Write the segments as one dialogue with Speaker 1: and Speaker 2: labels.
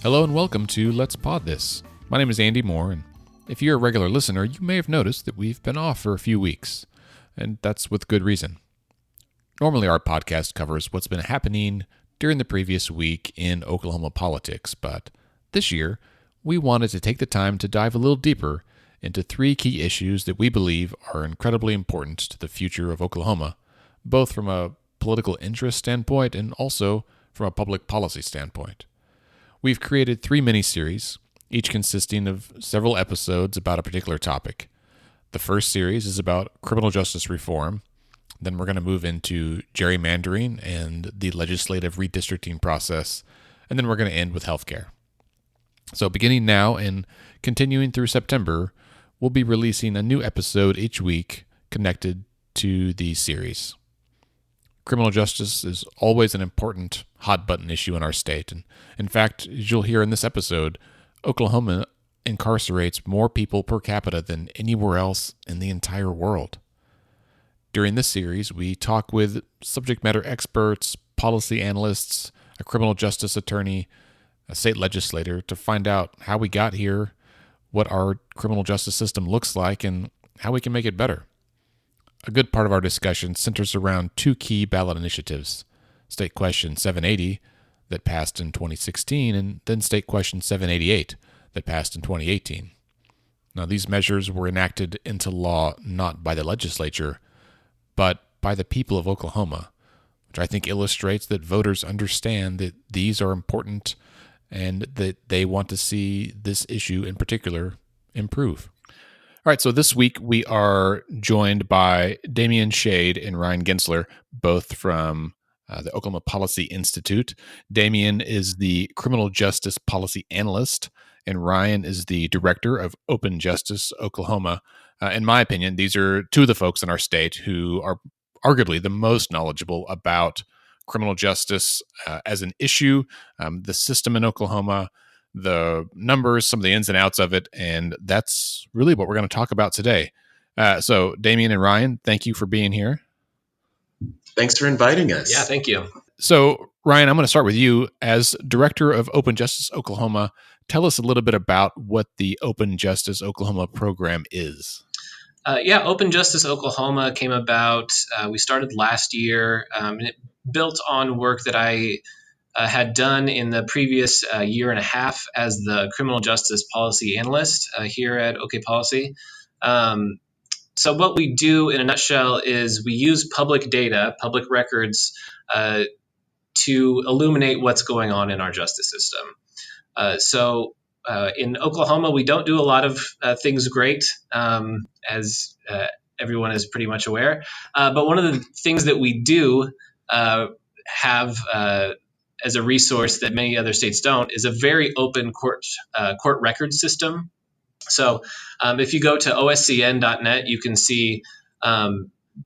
Speaker 1: Hello and welcome to Let's Pod This. My name is Andy Moore, and if you're a regular listener, you may have noticed that we've been off for a few weeks, and that's with good reason. Normally our podcast covers what's been happening during the previous week in Oklahoma politics, but this year we wanted to take the time to dive a little deeper into three key issues that we believe are incredibly important to the future of Oklahoma, both from a political interest standpoint and also from a public policy standpoint. We've created three mini-series, each consisting of several episodes about a particular topic. The first series is about criminal justice reform. Then we're going to move into gerrymandering and the legislative redistricting process. And then we're going to end with healthcare. So beginning now and continuing through September, we'll be releasing a new episode each week connected to the series. Criminal justice is always an important hot-button issue in our state. And in fact, as you'll hear in this episode, Oklahoma incarcerates more people per capita than anywhere else in the entire world. During this series, we talk with subject matter experts, policy analysts, a criminal justice attorney, a state legislator to find out how we got here, what our criminal justice system looks like, and how we can make it better. A good part of our discussion centers around two key ballot initiatives, State Question 780 that passed in 2016 and then State Question 788 that passed in 2018. Now, these measures were enacted into law not by the legislature, but by the people of Oklahoma, which I think illustrates that voters understand that these are important and that they want to see this issue in particular improve. All right, so this week we are joined by Damion Shade and Ryan Gentzler, both from the Oklahoma Policy Institute. Damion is the criminal justice policy analyst, and Ryan is the director of Open Justice Oklahoma. In my opinion, these are two of the folks in our state who are arguably the most knowledgeable about criminal justice as an issue, the system in Oklahoma, the numbers, some of the ins and outs of it, and that's really what we're going to talk about today. So, Damion and Ryan, thank you for being here.
Speaker 2: Thanks for inviting us.
Speaker 3: Yeah, thank you.
Speaker 1: So, Ryan, I'm going to start with you. As director of Open Justice Oklahoma, tell us a little bit about what the Open Justice Oklahoma program is.
Speaker 3: Open Justice Oklahoma came about, we started last year, and it built on work that I had done in the previous year and a half as the criminal justice policy analyst here at OK Policy. So what we do in a nutshell is we use public data, public records, to illuminate what's going on in our justice system. In Oklahoma, we don't do a lot of things great, as everyone is pretty much aware. But one of the things that we do have as a resource that many other states don't is a very open court record system. So if you go to oscn.net, you can see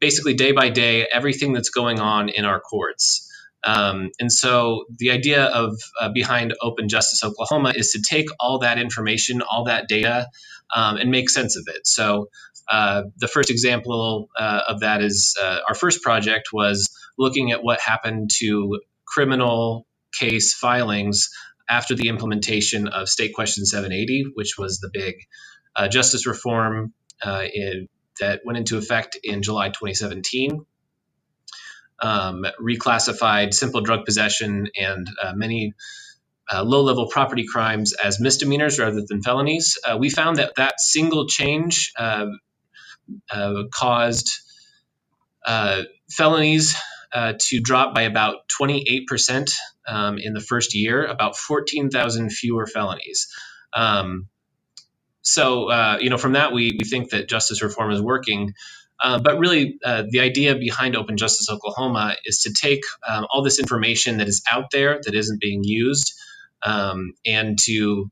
Speaker 3: basically day by day everything that's going on in our courts. And so the idea of behind Open Justice Oklahoma is to take all that information, all that data, and make sense of it. So the first example of that is our first project was looking at what happened to criminal case filings after the implementation of State Question 780, which was the big justice reform that went into effect in July 2017. Reclassified simple drug possession and many low-level property crimes as misdemeanors rather than felonies. We found that single change caused felonies to drop by about 28% in the first year, about 14,000 fewer felonies. From that, we think that justice reform is working. But really, the idea behind Open Justice Oklahoma is to take all this information that is out there that isn't being used and to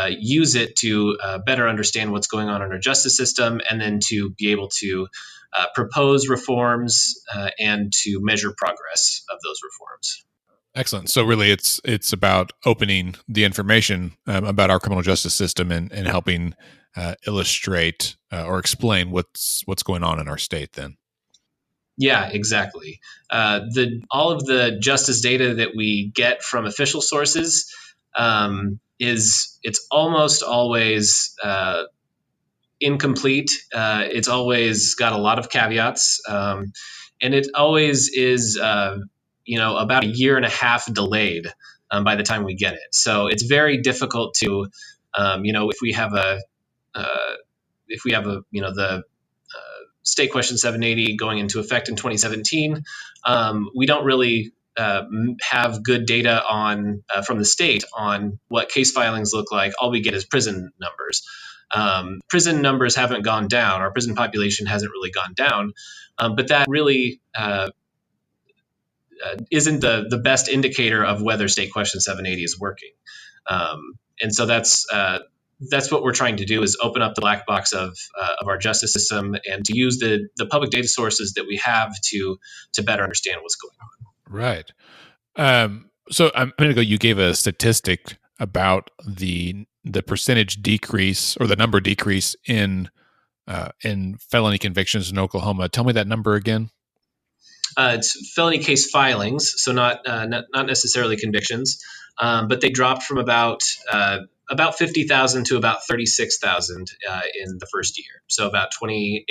Speaker 3: use it to better understand what's going on in our justice system, and then to be able to propose reforms and to measure progress of those reforms.
Speaker 1: Excellent. So really it's about opening the information about our criminal justice system and helping illustrate or explain what's going on in our state then.
Speaker 3: Yeah, exactly. All of the justice data that we get from official sources it's almost always incomplete. It's always got a lot of caveats, and it always is, about a year and a half delayed by the time we get it. So it's very difficult to, if we have the state question 780 going into effect in 2017, we don't really have good data on from the state on what case filings look like. All we get is prison numbers. Prison numbers haven't gone down. Our prison population hasn't really gone down, but that really isn't the best indicator of whether state question 780 is working. And so that's what we're trying to do, is open up the black box of our justice system and to use the public data sources that we have to better understand what's going on.
Speaker 1: Right. So a minute ago, you gave a statistic about the percentage decrease or the number decrease in felony convictions in Oklahoma. Tell me that number again.
Speaker 3: It's felony case filings, so not necessarily convictions, but they dropped from about 50,000 to about 36,000 in the first year, so about 29%.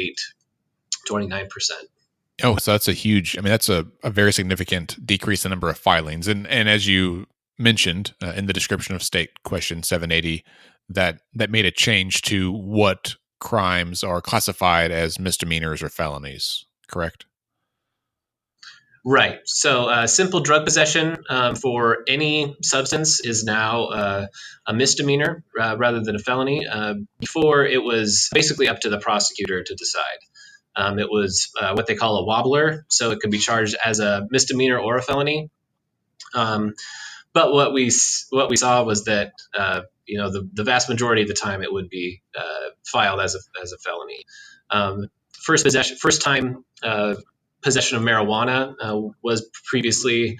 Speaker 1: Oh, so that's that's a very significant decrease in the number of filings. And as you mentioned in the description of State Question 780, that made a change to what crimes are classified as misdemeanors or felonies, correct?
Speaker 3: Right. So simple drug possession for any substance is now a misdemeanor rather than a felony. Before, it was basically up to the prosecutor to decide. It was what they call a wobbler, so it could be charged as a misdemeanor or a felony. But what we saw was that the vast majority of the time it would be filed as a felony. First time possession of marijuana was previously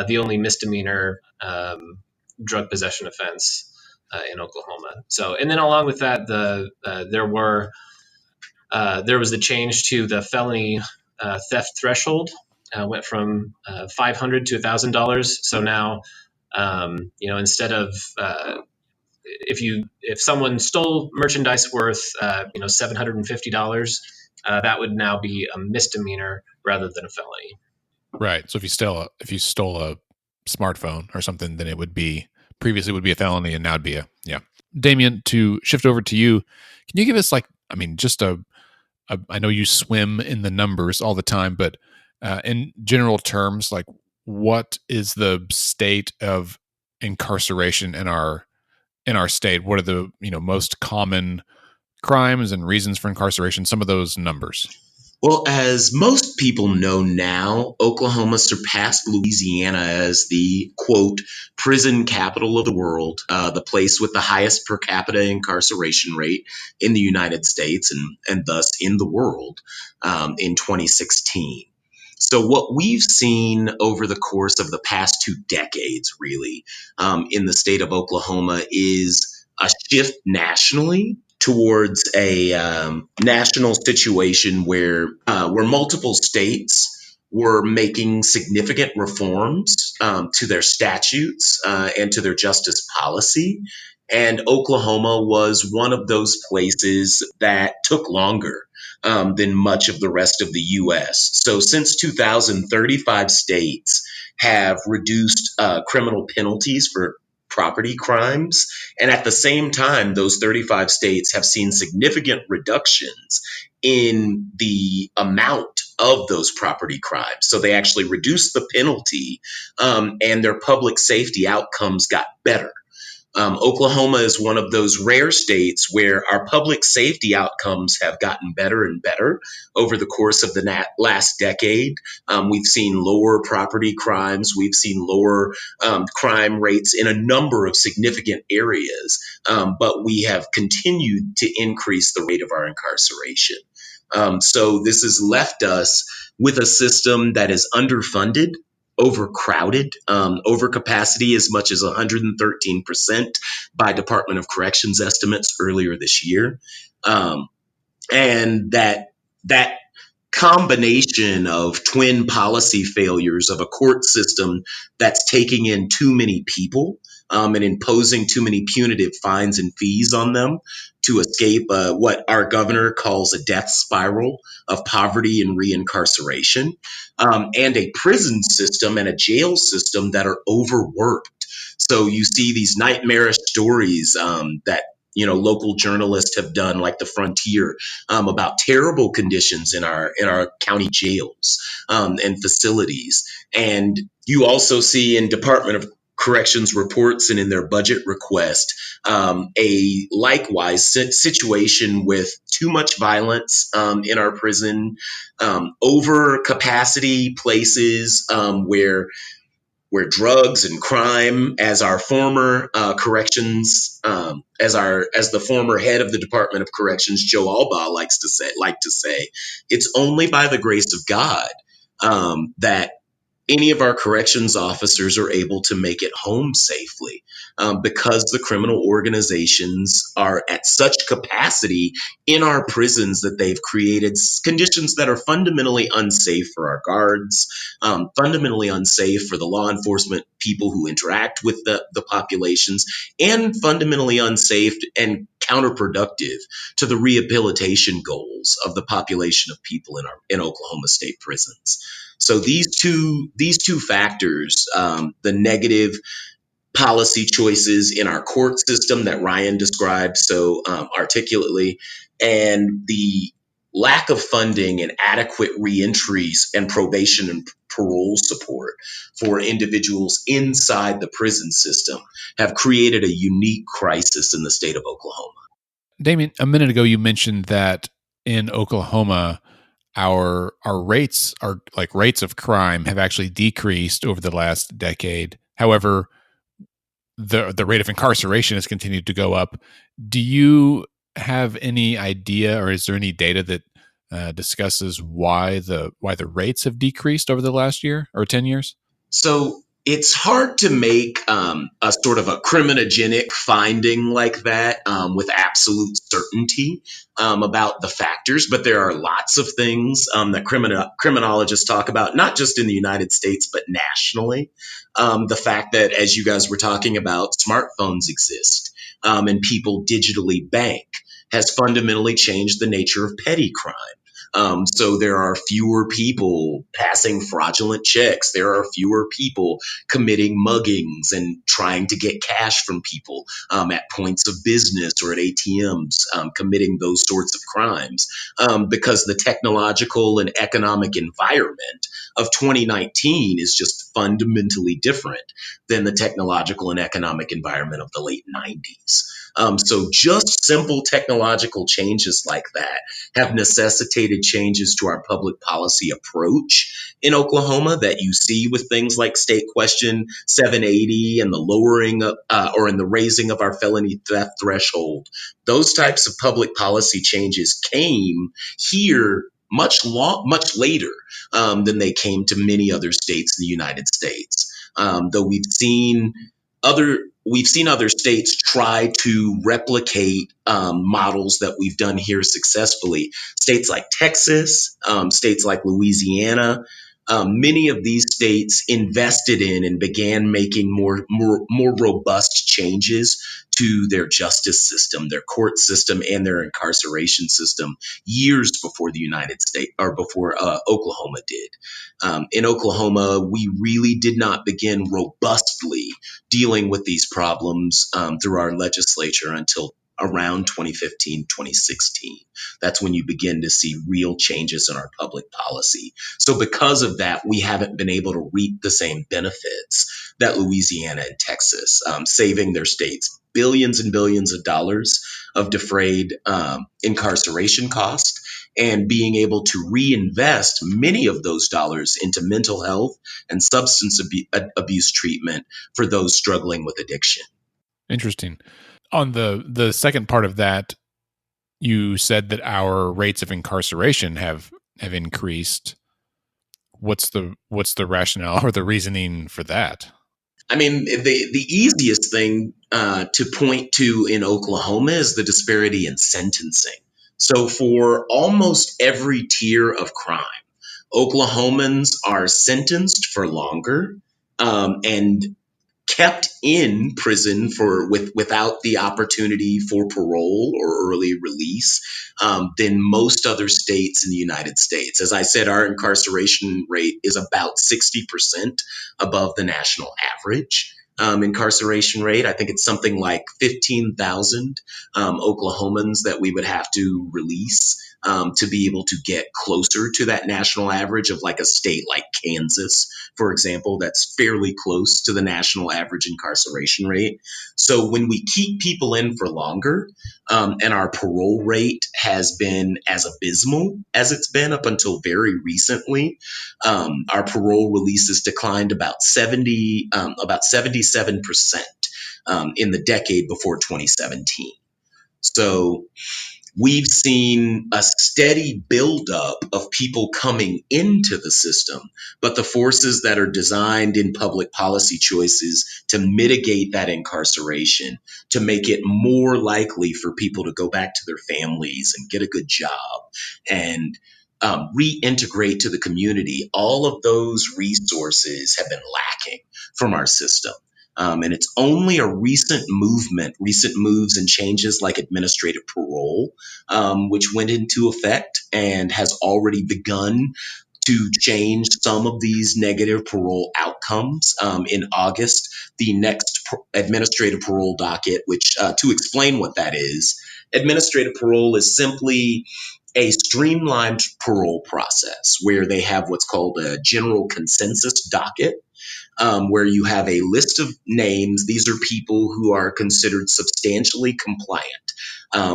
Speaker 3: the only misdemeanor drug possession offense in Oklahoma. So, and then along with that, there was the change to the felony theft threshold. Went from $500 to $1,000. So now, instead of if someone stole merchandise worth $750, that would now be a misdemeanor rather than a felony.
Speaker 1: Right. So if you stole a smartphone or something, then it would be previously would be a felony, and now it'd be yeah. Damion, to shift over to you, can you give us just I know you swim in the numbers all the time, but in general terms, what is the state of incarceration in our state? What are the most common crimes and reasons for incarceration? Some of those numbers.
Speaker 2: Well, as most people know now, Oklahoma surpassed Louisiana as the, quote, prison capital of the world, the place with the highest per capita incarceration rate in the United States and thus in the world in 2016. So what we've seen over the course of the past 2 decades, really, in the state of Oklahoma is a shift nationally towards a national situation where multiple states were making significant reforms to their statutes and to their justice policy. And Oklahoma was one of those places that took longer than much of the rest of the U.S. So since 2000, 35 states have reduced criminal penalties for property crimes. And at the same time, those 35 states have seen significant reductions in the amount of those property crimes. So they actually reduced the penalty and their public safety outcomes got better. Oklahoma is one of those rare states where our public safety outcomes have gotten better and better over the course of the last decade. We've seen lower property crimes. We've seen lower crime rates in a number of significant areas, but we have continued to increase the rate of our incarceration. So this has left us with a system that is underfunded, overcrowded, overcapacity as much as 113% by Department of Corrections estimates earlier this year. And that combination of twin policy failures of a court system that's taking in too many people and imposing too many punitive fines and fees on them to escape what our governor calls a death spiral of poverty and reincarceration, and a prison system and a jail system that are overworked. So you see these nightmarish stories that local journalists have done, like the Frontier, about terrible conditions in our county jails and facilities. And you also see in Department of Corrections reports and in their budget request a likewise situation with too much violence in our prison, over capacity places where drugs and crime, as our former corrections, as the former head of the Department of Corrections, Joe Albaugh like to say, it's only by the grace of God that any of our corrections officers are able to make it home safely, because the criminal organizations are at such capacity in our prisons that they've created conditions that are fundamentally unsafe for our guards, fundamentally unsafe for the law enforcement people who interact with the populations, and fundamentally unsafe and counterproductive to the rehabilitation goals of the population of people in Oklahoma State prisons. So these two factors, the negative policy choices in our court system that Ryan described so articulately, and the lack of funding and adequate reentries and probation and parole support for individuals inside the prison system, have created a unique crisis in the state of Oklahoma.
Speaker 1: Damion, a minute ago you mentioned that in Oklahoma, our rates of crime have actually decreased over the last decade. However, the rate of incarceration has continued to go up. Do you have any idea, or is there any data that discusses why the rates have decreased over the last year or 10 years?
Speaker 2: So it's hard to make a sort of a criminogenic finding like that with absolute certainty about the factors, but there are lots of things that criminologists talk about, not just in the United States, but nationally. The fact that, as you guys were talking about, smartphones exist and people digitally bank has fundamentally changed the nature of petty crime. So there are fewer people passing fraudulent checks. There are fewer people committing muggings and trying to get cash from people at points of business or at ATMs, committing those sorts of crimes, because the technological and economic environment of 2019 is just fundamentally different than the technological and economic environment of the late 90s. So just simple technological changes like that have necessitated changes to our public policy approach in Oklahoma that you see with things like State Question 780 and the lowering of, or in the raising of our felony theft threshold. Those types of public policy changes came here much later than they came to many other states in the United States. Though we've seen other states try to replicate models that we've done here successfully. States like Texas, states like Louisiana, many of these states invested in and began making more robust changes to their justice system, their court system, and their incarceration system years before the United States, or before Oklahoma did. In Oklahoma, we really did not begin robustly dealing with these problems through our legislature until around 2015, 2016. That's when you begin to see real changes in our public policy. So because of that, we haven't been able to reap the same benefits that Louisiana and Texas, saving their states billions and billions of dollars of defrayed incarceration cost, and being able to reinvest many of those dollars into mental health and substance abuse treatment for those struggling with addiction.
Speaker 1: Interesting. On the second part of that, you said that our rates of incarceration have increased. What's the rationale or the reasoning for that?
Speaker 2: I mean, the easiest thing to point to in Oklahoma is the disparity in sentencing. So for almost every tier of crime, Oklahomans are sentenced for longer, and kept in prison without the opportunity for parole or early release than most other states in the United States. As I said, our incarceration rate is about 60% above the national average. Incarceration rate. I think it's something like 15,000 Oklahomans that we would have to release to be able to get closer to that national average of like a state like Kansas, for example, that's fairly close to the national average incarceration rate. So when we keep people in for longer, and our parole rate has been as abysmal as it's been up until very recently, our parole releases declined about 77% in the decade before 2017. So we've seen a steady buildup of people coming into the system, but the forces that are designed in public policy choices to mitigate that incarceration, to make it more likely for people to go back to their families and get a good job and reintegrate to the community, all of those resources have been lacking from our system. And it's only a recent moves and changes like administrative parole, which went into effect and has already begun to change some of these negative parole outcomes. In August, the next administrative parole docket, which to explain what that is, administrative parole is simply a streamlined parole process where they have what's called a general consensus docket, where you have a list of names. These are people who are considered substantially compliant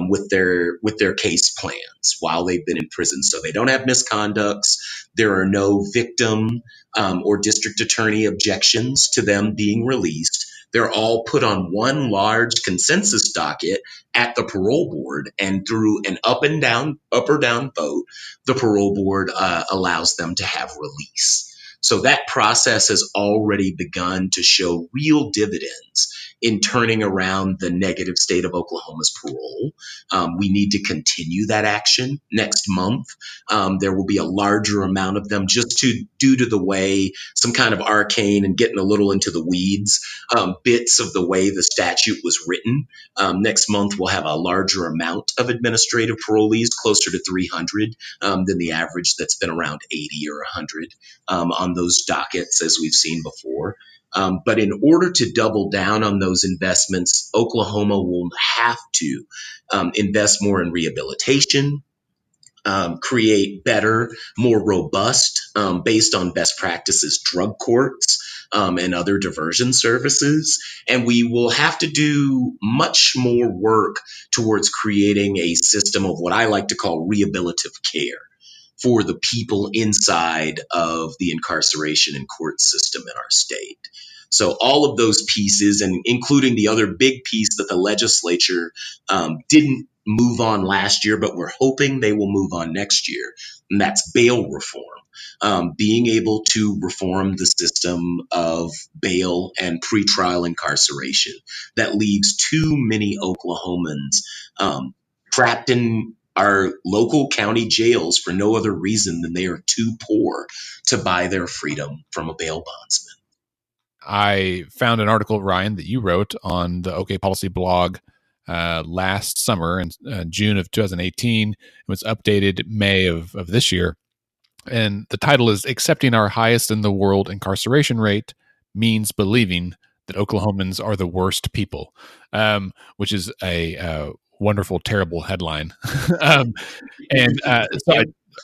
Speaker 2: with their case plans while they've been in prison. So they don't have misconducts. There are no victim or district attorney objections to them being released. They're all put on one large consensus docket at the parole board, and through an up or down vote, the parole board allows them to have release. So that process has already begun to show real dividends in turning around the negative state of Oklahoma's parole. We need to continue that action next month. There will be a larger amount of them due to the way, some kind of arcane and getting a little into the weeds, bits of the way the statute was written. Next month, we'll have a larger amount of administrative parolees, closer to 300 than the average that's been around 80 or 100 on those dockets, as we've seen before. But in order to double down on those investments, Oklahoma will have to invest more in rehabilitation, create better, more robust, based on best practices, drug courts and other diversion services. And we will have to do much more work towards creating a system of what I like to call rehabilitative care for the people inside of the incarceration and court system in our state. So all of those pieces, and including the other big piece that the legislature didn't move on last year, but we're hoping they will move on next year, and that's bail reform. Being able to reform the system of bail and pretrial incarceration that leaves too many Oklahomans trapped in our local county jails for no other reason than they are too poor to buy their freedom from a bail bondsman.
Speaker 1: I found an article, Ryan, that you wrote on the OK Policy blog last summer in June of 2018. It was updated May of this year. And the title is "Accepting Our Highest in the World Incarceration Rate Means Believing That Oklahomans Are the Worst People," which is a wonderful, terrible headline. I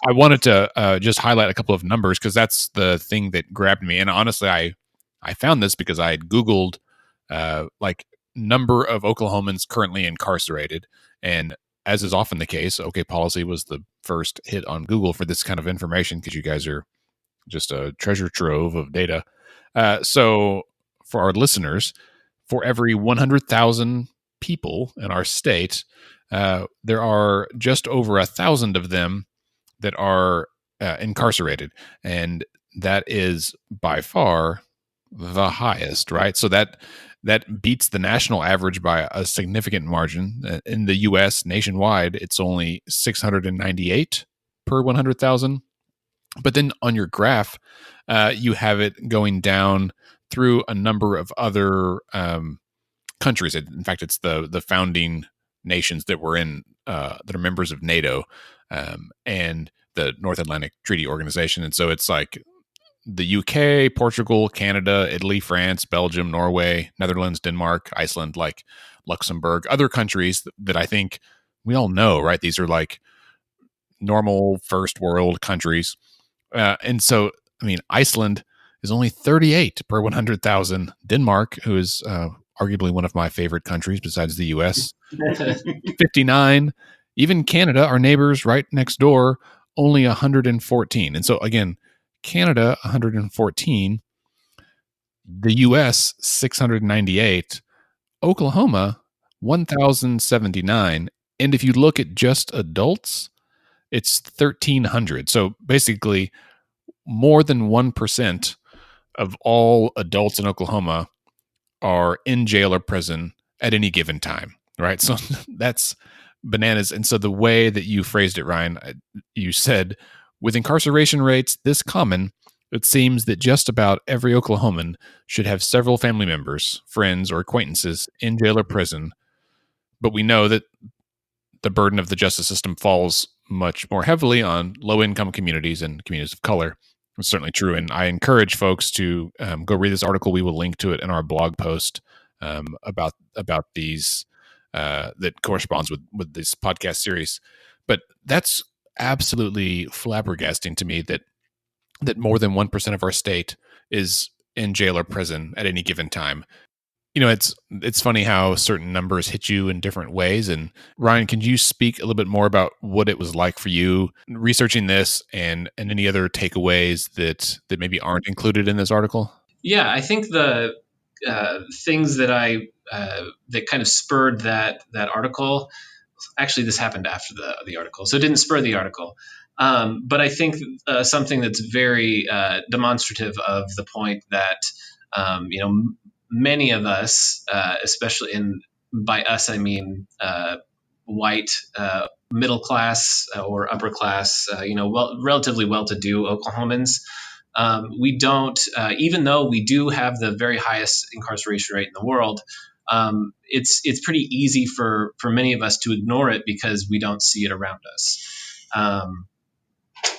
Speaker 1: wanted to just highlight a couple of numbers because that's the thing that grabbed me. And honestly, I found this because I had Googled like number of Oklahomans currently incarcerated. And as is often the case, OK Policy was the first hit on Google for this kind of information because you guys are just a treasure trove of data. So for our listeners, for every 100,000 people in our state, there are just over 1,000 of them that are incarcerated. And that is by far the highest, right? So that beats the national average by a significant margin. In the U.S. nationwide, it's only 698 per 100,000. But then on your graph, you have it going down through a number of other countries. In fact, it's the founding nations that were in that are members of NATO and the North Atlantic Treaty Organization. And so it's like the UK, Portugal, Canada, Italy, France, Belgium, Norway, Netherlands, Denmark, Iceland, like Luxembourg, other countries that I think we all know, right? These are like normal first world countries. And so, I mean, Iceland is only 38 per 100,000. Denmark, who is arguably one of my favorite countries besides the US, 59. Even Canada, our neighbors right next door, only 114. And so, again, Canada, 114. The US, 698. Oklahoma, 1,079. And if you look at just adults, it's 1,300. So basically, more than 1% of all adults in Oklahoma are in jail or prison at any given time, right? So that's bananas. And so the way that you phrased it, Ryan, you said, with incarceration rates this common, it seems that just about every Oklahoman should have several family members, friends, or acquaintances in jail or prison. But we know that the burden of the justice system falls much more heavily on low-income communities and communities of color. It's certainly true, and I encourage folks to go read this article. We will link to it in our blog post about these that corresponds with this podcast series. But that's absolutely flabbergasting to me that more than 1% of our state is in jail or prison at any given time. You know, it's funny how certain numbers hit you in different ways. And Ryan, can you speak a little bit more about what it was like for you researching this and any other takeaways that maybe aren't included in this article?
Speaker 3: Yeah, I think the things that that kind of spurred that article. Actually, this happened after the article, so it didn't spur the article. But I think something that's very demonstrative of the point that many of us, especially by us I mean white middle class or upper class, relatively well-to-do Oklahomans. We don't, even though we do have the very highest incarceration rate in the world, it's pretty easy for many of us to ignore it because we don't see it around us.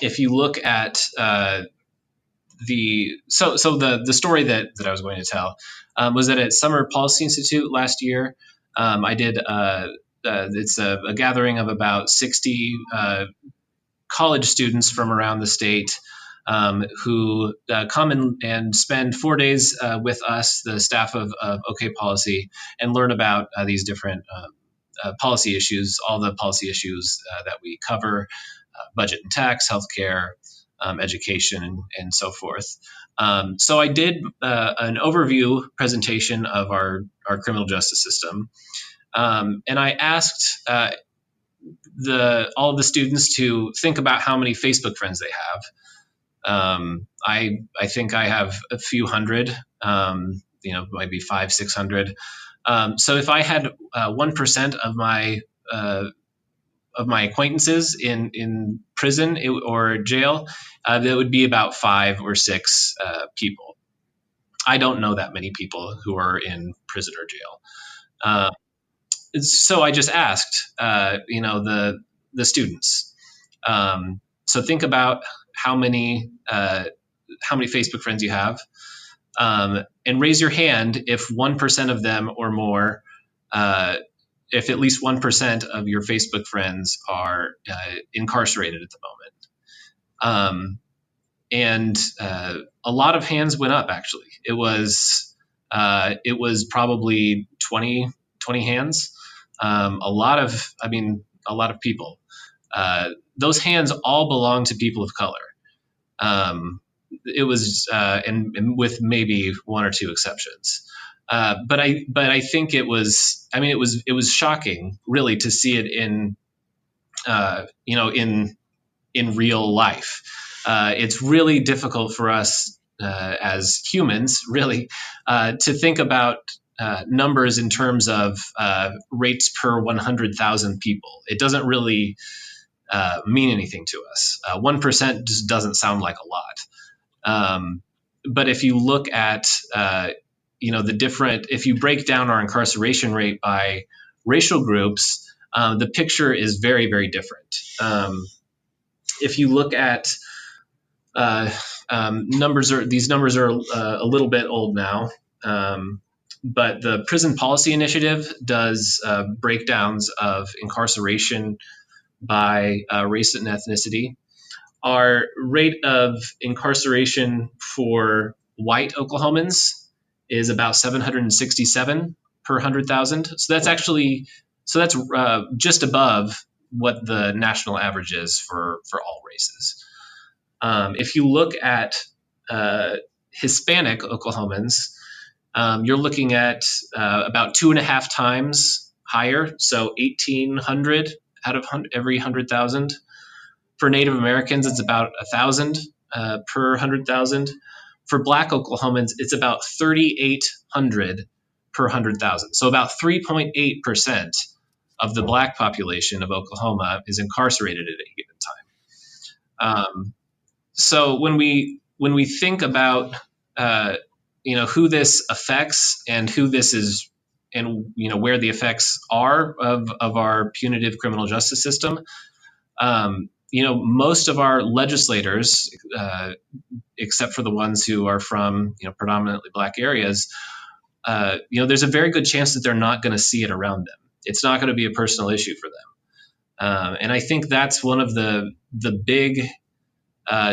Speaker 3: If you look at the story that I was going to tell was that at Summer Policy Institute last year, I did it's a gathering of about 60 college students from around the state who come and spend 4 days with us, the staff of OK Policy, and learn about these different policy issues, all the policy issues that we cover, budget and tax, healthcare, education, and so forth. So I did an overview presentation of our criminal justice system, and I asked all of the students to think about how many Facebook friends they have. I think I have a few hundred, maybe 500-600. So if I had 1% of my acquaintances in prison or jail, that would be about 5 or 6 people. I don't know that many people who are in prison or jail. So I just asked, the students. So think about how many Facebook friends you have, and raise your hand if 1% of them or more, if at least 1% of your Facebook friends are incarcerated at the moment. And a lot of hands went up. Actually, it was probably 20 hands. A lot of people. Those hands all belong to people of color. It was, and with maybe 1 or 2 exceptions. But I think it was shocking, really, to see it in real life. It's really difficult for us as humans, really, to think about numbers in terms of rates per 100,000 people. It doesn't really mean anything to us. 1% just doesn't sound like a lot. But if you look at if you break down our incarceration rate by racial groups, the picture is very, very different. If you look at these numbers are a little bit old now, but the Prison Policy Initiative does breakdowns of incarceration by race and ethnicity. Our rate of incarceration for white Oklahomans is about 767 per 100,000. So that's just above what the national average is for all races. If you look at Hispanic Oklahomans, you're looking at about 2.5 times higher, so 1,800 out of every 100,000. For Native Americans, it's about 1,000 per 100,000. For Black Oklahomans, it's about 3,800 per 100,000. So about 3.8% of the Black population of Oklahoma is incarcerated at any given time. So when we think about who this affects and who this is, and where the effects are of our punitive criminal justice system, most of our legislators, except for the ones who are from predominantly Black areas, there's a very good chance that they're not going to see it around them. It's not going to be a personal issue for them, and I think that's one of the big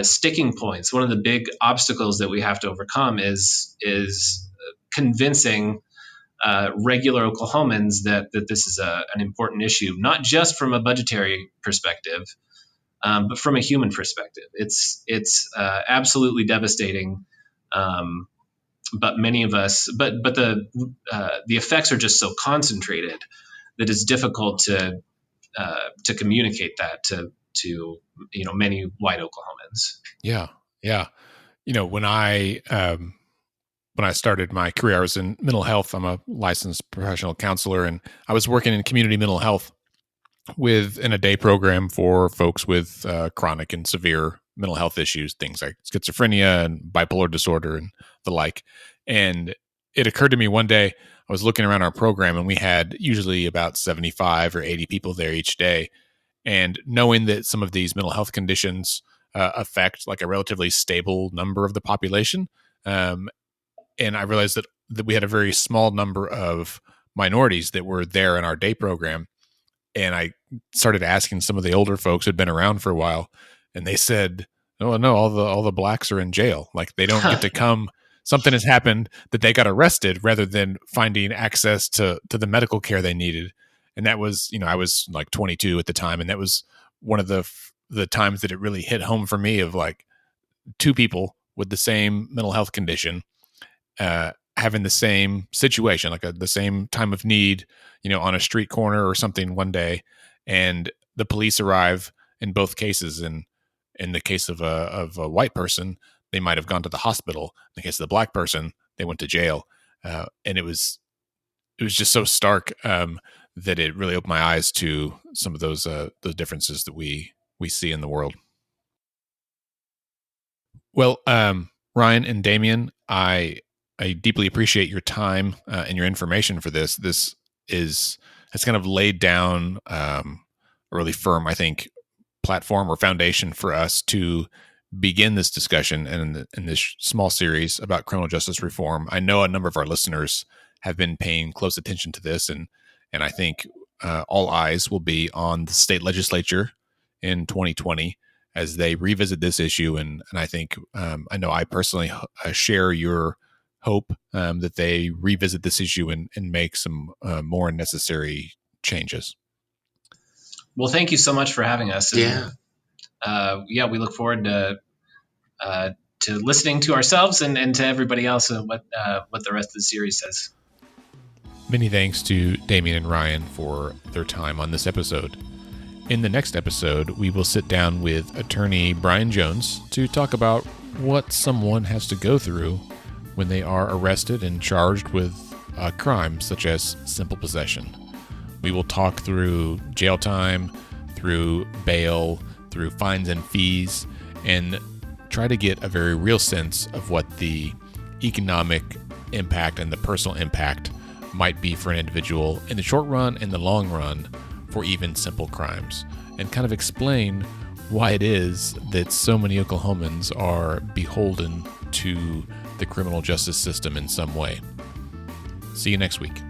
Speaker 3: sticking points. One of the big obstacles that we have to overcome is convincing regular Oklahomans that this is an important issue, not just from a budgetary perspective, but from a human perspective. It's absolutely devastating. But many of us, but the effects are just so concentrated that it's difficult to communicate that to many white Oklahomans.
Speaker 1: Yeah. When I started my career, I was in mental health. I'm a licensed professional counselor, and I was working in community mental health within a day program for folks with chronic and severe mental health issues, things like schizophrenia and bipolar disorder and the like. And it occurred to me one day, I was looking around our program, and we had usually about 75 or 80 people there each day. And knowing that some of these mental health conditions affect like a relatively stable number of the population, and I realized that we had a very small number of minorities that were there in our day program. And I started asking some of the older folks who'd been around for a while, and they said, "Oh no, all the Blacks are in jail. Like they don't get to come. Something has happened that they got arrested rather than finding access to the medical care they needed." And that was, I was like 22 at the time, and that was one of the times that it really hit home for me of like two people with the same mental health condition, having the same situation, like the same time of need, on a street corner or something one day, and the police arrive in both cases. And in the case of a white person, they might have gone to the hospital. In the case of the Black person, they went to jail. And it was just so stark that it really opened my eyes to some of those differences that we see in the world. Well, Ryan and Damion, I deeply appreciate your time and your information for this. This has kind of laid down a really firm, I think, platform or foundation for us to begin this discussion in this small series about criminal justice reform. I know a number of our listeners have been paying close attention to this, and I think all eyes will be on the state legislature in 2020 as they revisit this issue. And I think I know I personally share your hope that they revisit this issue and make some more necessary changes.
Speaker 3: Well, thank you so much for having us.
Speaker 2: Yeah.
Speaker 3: We look forward to listening to ourselves and to everybody else and what the rest of the series says.
Speaker 1: Many thanks to Damion and Ryan for their time on this episode. In the next episode, we will sit down with attorney Brian Jones to talk about what someone has to go through when they are arrested and charged with a crime such as simple possession. We will talk through jail time, through bail, through fines and fees, and try to get a very real sense of what the economic impact and the personal impact might be for an individual in the short run and the long run for even simple crimes, and kind of explain why it is that so many Oklahomans are beholden to the criminal justice system in some way. See you next week.